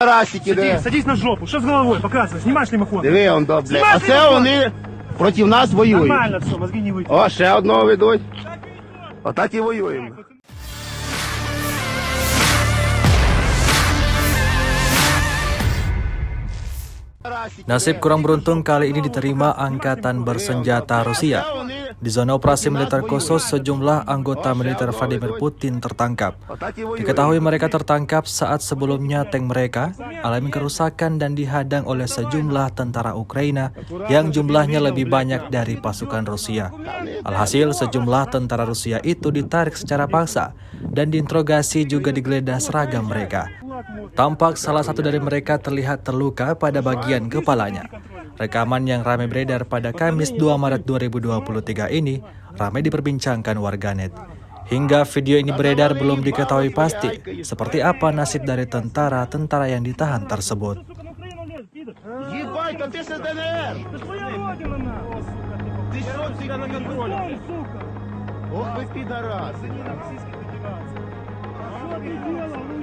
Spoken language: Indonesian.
Расики, Садись, садись на жопу. Что с головой? Показывай. Снимай шлемофон. Диви, он блядь. Знімай А це телефон. вони проти нас воюють. Нормально все, мозги не выйти. О, ще одного ведуть. Отак і воюємо. Nasib kurang beruntung kali ini diterima Angkatan Bersenjata Rusia. Di zona operasi militer khusus, sejumlah anggota militer Vladimir Putin tertangkap. Diketahui mereka tertangkap saat sebelumnya tank mereka alami kerusakan dan dihadang oleh sejumlah tentara Ukraina yang jumlahnya lebih banyak dari pasukan Rusia. Alhasil, sejumlah tentara Rusia itu ditarik secara paksa dan diinterogasi juga digeledah seragam mereka. Tampak salah satu dari mereka terlihat terluka pada bagian kepalanya. Rekaman yang ramai beredar pada Kamis 2 Maret 2023 ini ramai diperbincangkan warganet. Hingga video ini beredar belum diketahui pasti seperti apa nasib dari tentara-tentara yang ditahan tersebut. Ебать, а ти ж ДНР! Ти що, ти на контролі? Ох ви підарас! Что ты делал?